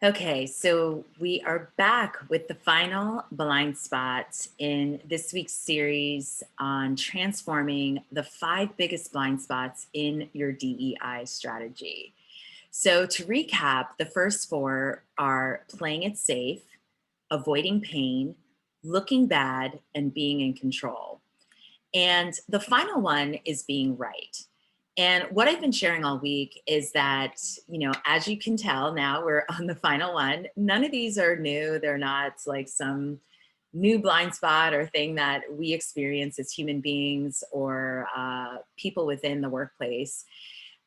Okay, so we are back with the final blind spot in this week's series on transforming the 5 biggest blind spots in your DEI strategy. So, to recap, the first 4 are playing it safe, avoiding pain, looking bad, and being in control. And the final one is being right. And what I've been sharing all week is that, as you can tell, now we're on the final one. None of these are new. They're not like some new blind spot or thing that we experience as human beings or people within the workplace.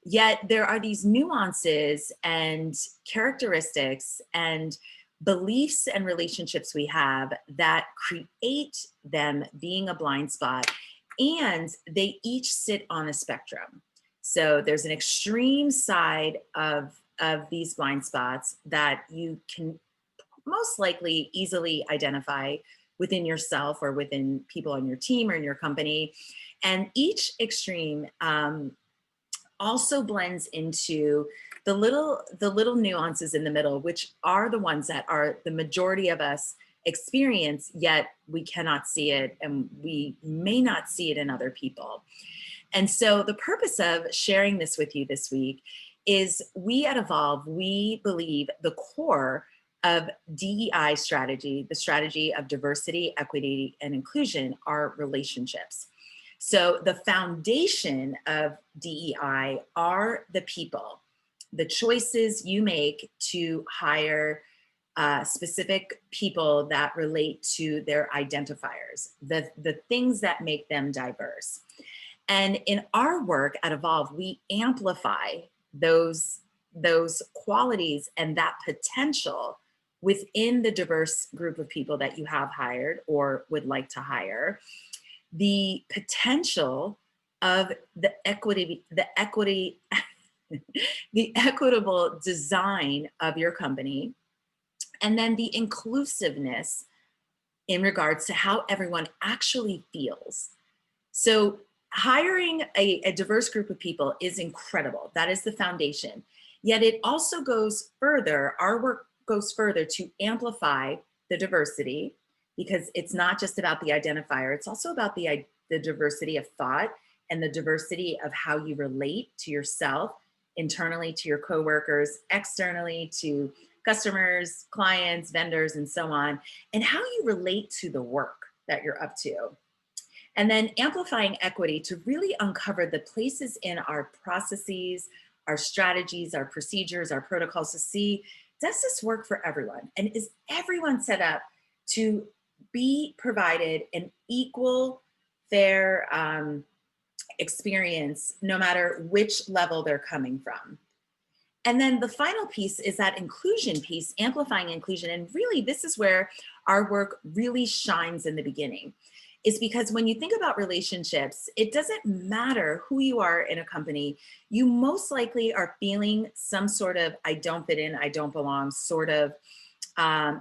Yet there are these nuances and characteristics and beliefs and relationships we have that create them being a blind spot, and they each sit on a spectrum. So there's an extreme side of these blind spots that you can most likely easily identify within yourself or within people on your team or in your company. And each extreme also blends into the little nuances in the middle, which are the ones that are the majority of us experience, yet we cannot see it and we may not see it in other people. And so the purpose of sharing this with you this week is we at Evolve, we believe the core of DEI strategy, the strategy of diversity, equity, and inclusion, are relationships. So the foundation of DEI are the people, the choices you make to hire specific people that relate to their identifiers, the things that make them diverse. And in our work at Evolve, we amplify those qualities and that potential within the diverse group of people that you have hired or would like to hire. The potential of the equity, the equitable design of your company, and then the inclusiveness in regards to how everyone actually feels. So hiring a diverse group of people is incredible. That is the foundation. Yet it also goes further, our work goes further to amplify the diversity, because it's not just about the identifier, it's also about the diversity of thought and the diversity of how you relate to yourself, internally to your coworkers, externally to customers, clients, vendors, and so on, and how you relate to the work that you're up to. And then amplifying equity to really uncover the places in our processes, our strategies, our procedures, our protocols to see, does this work for everyone? And is everyone set up to be provided an equal, fair experience, no matter which level they're coming from? And then the final piece is that inclusion piece, amplifying inclusion. And really, this is where our work really shines in the beginning, is because when you think about relationships, it doesn't matter who you are in a company, you most likely are feeling some sort of I don't fit in, I don't belong sort of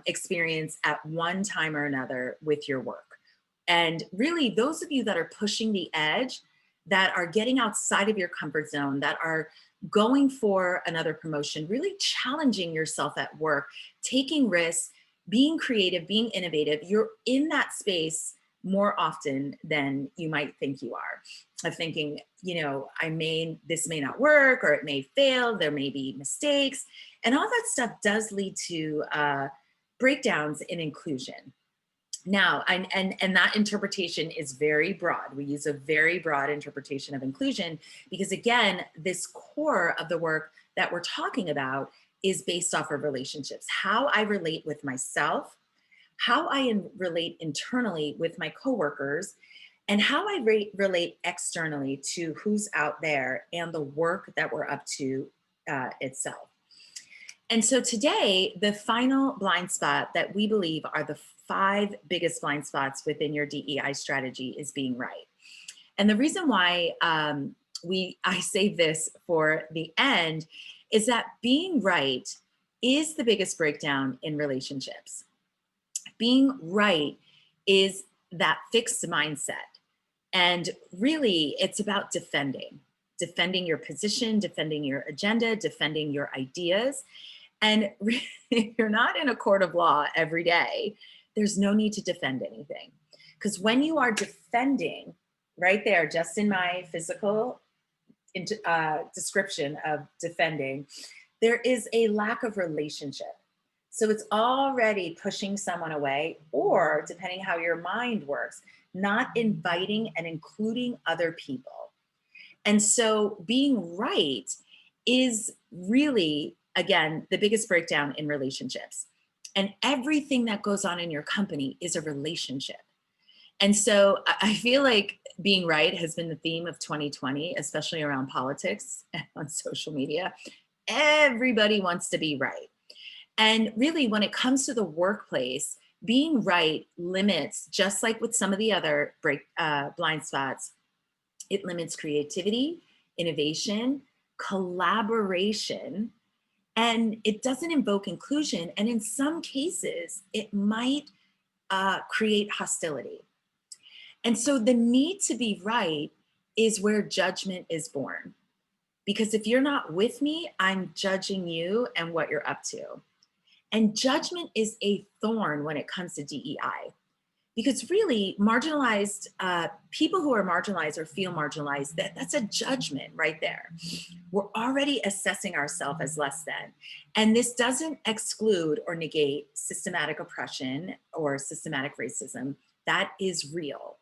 experience at one time or another with your work. And really, those of you that are pushing the edge, that are getting outside of your comfort zone, that are going for another promotion, really challenging yourself at work, taking risks, being creative, being innovative, you're in that space more often than you might think you are, of thinking, this may not work, or it may fail, there may be mistakes, and all that stuff does lead to breakdowns in inclusion. Now, and that interpretation is very broad. We use a very broad interpretation of inclusion because, again, this core of the work that we're talking about is based off of relationships, how I relate with myself, how I relate internally with my coworkers, and how I relate externally to who's out there and the work that we're up to itself. And so today, the final blind spot that we believe are the 5 biggest blind spots within your DEI strategy is being right. And the reason why I save this for the end is that being right is the biggest breakdown in relationships. Being right is that fixed mindset. And really, it's about defending your position, defending your agenda, defending your ideas. And if you're not in a court of law every day, there's no need to defend anything. Because when you are defending, right there, just in my physical description of defending, there is a lack of relationship. So it's already pushing someone away, or depending how your mind works, not inviting and including other people. And so being right is really, again, the biggest breakdown in relationships. And everything that goes on in your company is a relationship. And so I feel like being right has been the theme of 2020, especially around politics and on social media. Everybody wants to be right. And really, when it comes to the workplace, being right limits, just like with some of the other blind spots, it limits creativity, innovation, collaboration, and it doesn't invoke inclusion. And in some cases, it might create hostility. And so the need to be right is where judgment is born. Because if you're not with me, I'm judging you and what you're up to. And judgment is a thorn when it comes to DEI. Because really, marginalized people who are marginalized or feel marginalized, that's a judgment right there. We're already assessing ourselves as less than. And this doesn't exclude or negate systematic oppression or systematic racism. That is real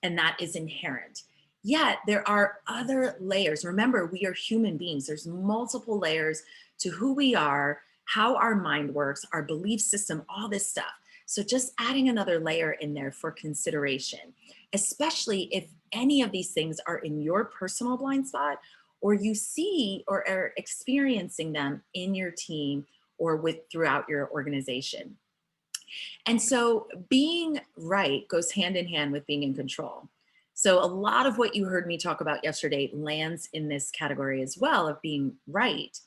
and that is inherent. Yet there are other layers. Remember, we are human beings. There's multiple layers to who we are, how our mind works, our belief system, all this stuff. So just adding another layer in there for consideration, especially if any of these things are in your personal blind spot, or you see or are experiencing them in your team or throughout your organization. And so being right goes hand in hand with being in control. So a lot of what you heard me talk about yesterday lands in this category as well of being right.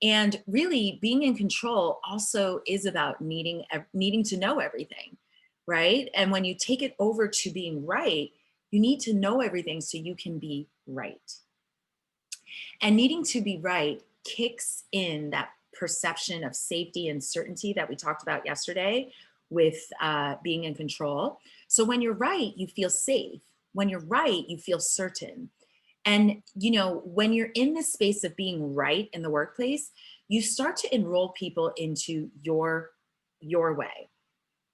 And really being in control also is about needing to know everything, right? And when you take it over to being right, you need to know everything so you can be right. And needing to be right kicks in that perception of safety and certainty that we talked about yesterday with being in control. So when you're right, you feel safe. When you're right, you feel certain. And, you know, when you're in the space of being right in the workplace, you start to enroll people into your way,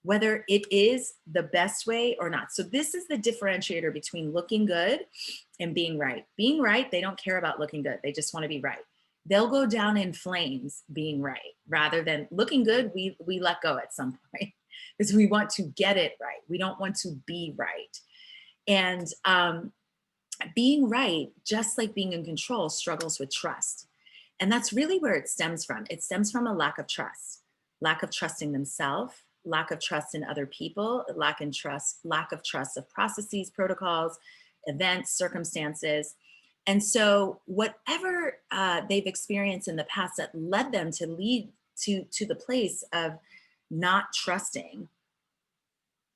whether it is the best way or not. So this is the differentiator between looking good and being right. Being right, they don't care about looking good. They just want to be right. They'll go down in flames being right rather than looking good. We let go at some point because we want to get it right. We don't want to be right. And being right, just like being in control, struggles with trust. And that's really where it stems from. It stems from a lack of trust in themselves, lack of trust in other people, lack of trust of processes, protocols, events, circumstances. And so whatever they've experienced in the past that led them to lead to the place of not trusting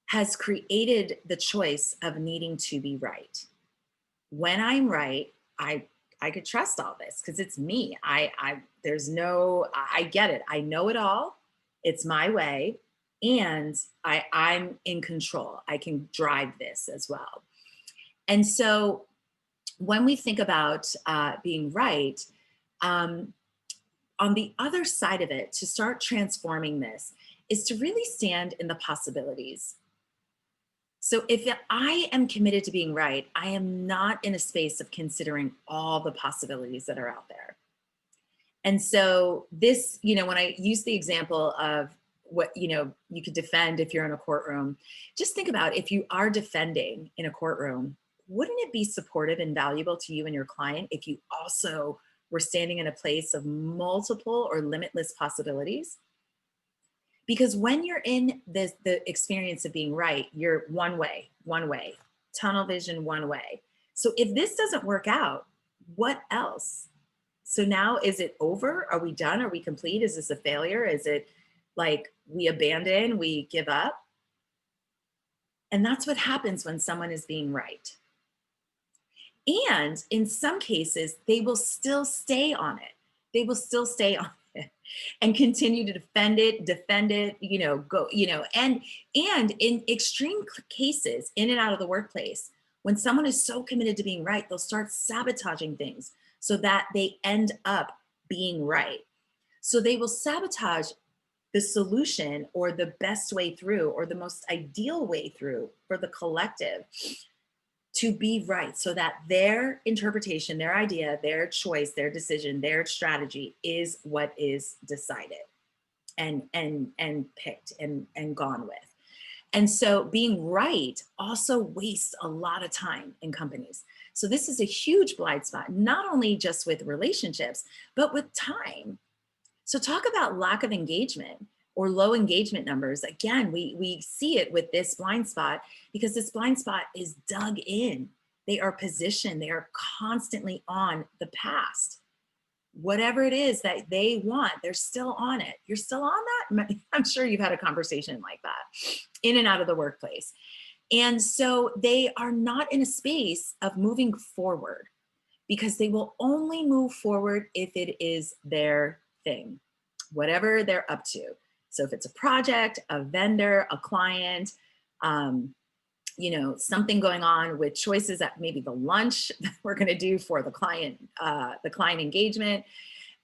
has created the choice of needing to be right. When I'm right, I could trust all this because it's me. I get it. I know it all. It's my way. And I'm in control. I can drive this as well. And so when we think about being right, on the other side of it, to start transforming this is to really stand in the possibilities. So if I am committed to being right, I am not in a space of considering all the possibilities that are out there. And so this, you know, when I use the example of what, you know, you could defend if you're in a courtroom, just think about if you are defending in a courtroom, wouldn't it be supportive and valuable to you and your client if you also were standing in a place of multiple or limitless possibilities? Because when you're in the experience of being right, you're one way, tunnel vision, one way. So if this doesn't work out, what else? So now is it over? Are we done? Are we complete? Is this a failure? Is it like we abandon, we give up? And that's what happens when someone is being right. And in some cases, they will still stay on it. They will still stay on it. and continue to defend it, go, and in extreme cases, in and out of the workplace, when someone is so committed to being right, they'll start sabotaging things so that they end up being right. So they will sabotage the solution or the best way through or the most ideal way through for the collective to be right, so that their interpretation, their idea, their choice, their decision, their strategy is what is decided and picked and gone with. And so being right also wastes a lot of time in companies. So this is a huge blind spot, not only just with relationships, but with time. So talk about lack of engagement or low engagement numbers. Again, we see it with this blind spot because this blind spot is dug in. They are positioned, they are constantly on the past. Whatever it is that they want, they're still on it. You're still on that? I'm sure you've had a conversation like that in and out of the workplace. And so they are not in a space of moving forward because they will only move forward if it is their thing, whatever they're up to. So if it's a project, a vendor, a client, something going on with choices at maybe the lunch that we're going to do for the client engagement.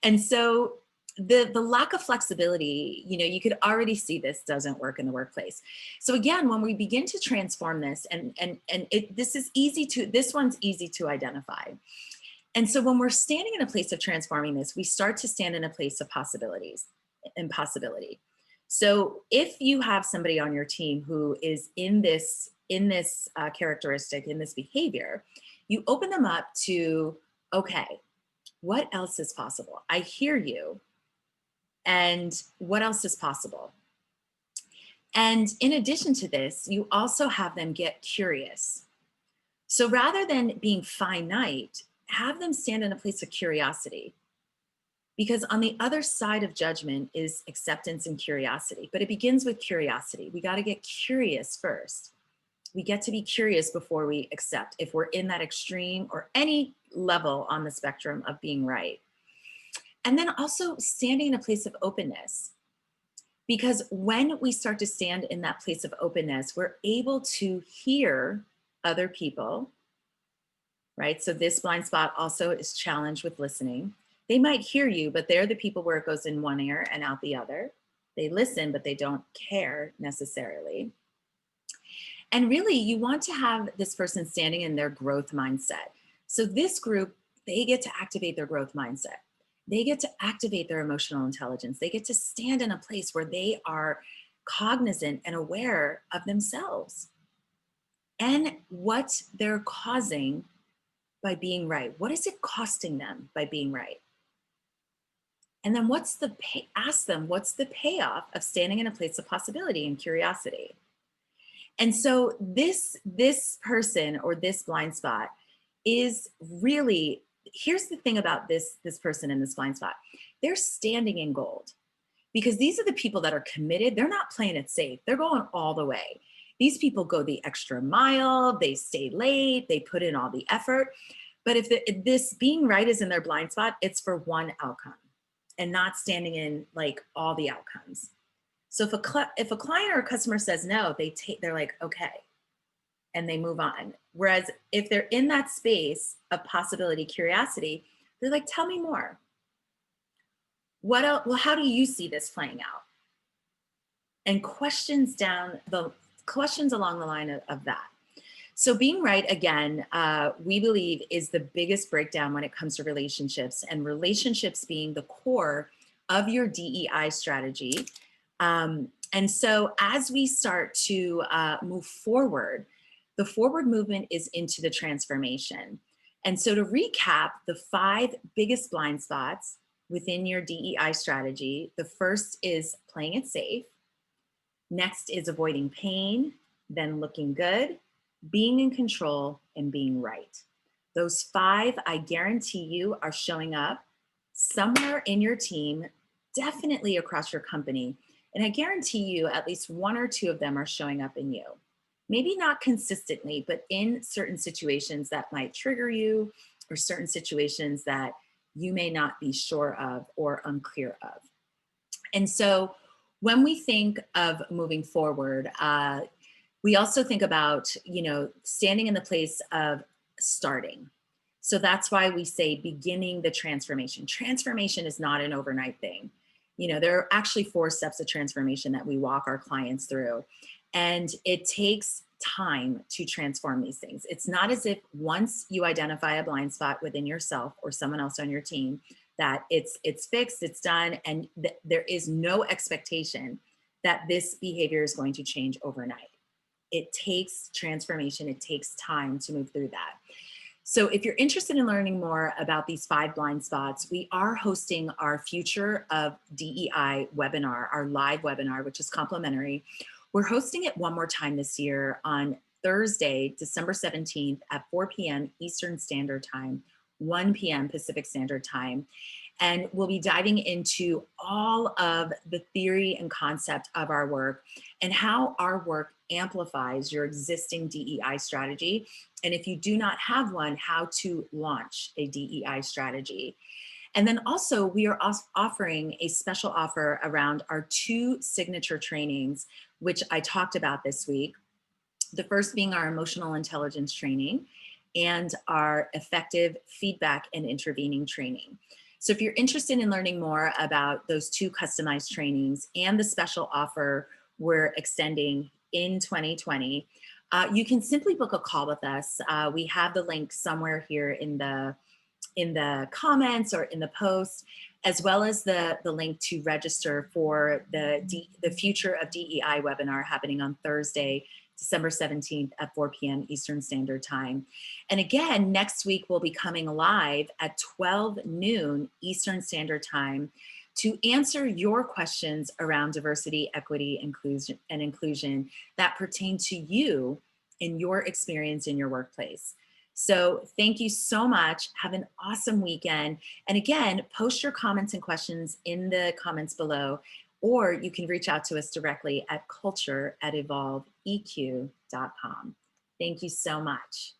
And so the lack of flexibility, you could already see this doesn't work in the workplace. So again, when we begin to transform this, this one's easy to identify. And so when we're standing in a place of transforming this, we start to stand in a place of possibilities and possibility. So if you have somebody on your team who is in this characteristic, in this behavior, you open them up to, okay, what else is possible? I hear you. And what else is possible? And in addition to this, you also have them get curious. So rather than being finite, have them stand in a place of curiosity. Because on the other side of judgment is acceptance and curiosity, but it begins with curiosity. We got to get curious first. We get to be curious before we accept, if we're in that extreme or any level on the spectrum of being right. And then also standing in a place of openness. Because when we start to stand in that place of openness, we're able to hear other people, right? So this blind spot also is challenged with listening. They might hear you, but they're the people where it goes in one ear and out the other. They listen, but they don't care necessarily. And really, you want to have this person standing in their growth mindset. So this group, they get to activate their growth mindset. They get to activate their emotional intelligence. They get to stand in a place where they are cognizant and aware of themselves and what they're causing by being right. What is it costing them by being right? And then ask them, what's the payoff of standing in a place of possibility and curiosity? And so this person or this blind spot is really, here's the thing about this person in this blind spot. They're standing in gold because these are the people that are committed. They're not playing it safe. They're going all the way. These people go the extra mile, they stay late, they put in all the effort. But if this being right is in their blind spot, it's for one outcome and not standing in like all the outcomes. So if a client or a customer says no, they're like, okay, and they move on. Whereas if they're in that space of possibility, curiosity, they're like, tell me more. What else? Well, how do you see this playing out? And questions along the line of that. So being right, again, we believe is the biggest breakdown when it comes to relationships, and relationships being the core of your DEI strategy. And so as we start to move forward, the forward movement is into the transformation. And so to recap the 5 biggest blind spots within your DEI strategy, the first is playing it safe. Next is avoiding pain, then looking good, being in control, and being right. Those 5, I guarantee you, are showing up somewhere in your team, definitely across your company. And I guarantee you at least 1 or 2 of them are showing up in you. Maybe not consistently, but in certain situations that might trigger you, or certain situations that you may not be sure of or unclear of. And so when we think of moving forward, we also think about, standing in the place of starting. So that's why we say beginning the transformation. Transformation is not an overnight thing. There are actually 4 steps of transformation that we walk our clients through. And it takes time to transform these things. It's not as if once you identify a blind spot within yourself or someone else on your team that it's fixed, it's done, and there is no expectation that this behavior is going to change overnight. It takes transformation, it takes time to move through that. So if you're interested in learning more about these 5 blind spots, we are hosting our Future of DEI webinar, our live webinar, which is complimentary. We're hosting it one more time this year on Thursday, December 17th at 4 p.m. Eastern Standard Time, 1 p.m. Pacific Standard Time. And we'll be diving into all of the theory and concept of our work and how our work amplifies your existing DEI strategy. And if you do not have one, how to launch a DEI strategy. And then also we are offering a special offer around our 2 signature trainings, which I talked about this week. The first being our emotional intelligence training and our effective feedback and intervening training. So if you're interested in learning more about those 2 customized trainings and the special offer we're extending in 2020, you can simply book a call with us. We have the link somewhere here in the comments or in the post, as well as the link to register for the Future of DEI webinar happening on Thursday, December 17th at 4 p.m. Eastern Standard Time. And again, next week we'll be coming live at 12 noon Eastern Standard Time to answer your questions around diversity, equity, inclusion that pertain to you in your experience in your workplace. So thank you so much. Have an awesome weekend. And again, post your comments and questions in the comments below, or you can reach out to us directly at culture@evolveeq.com. Thank you so much.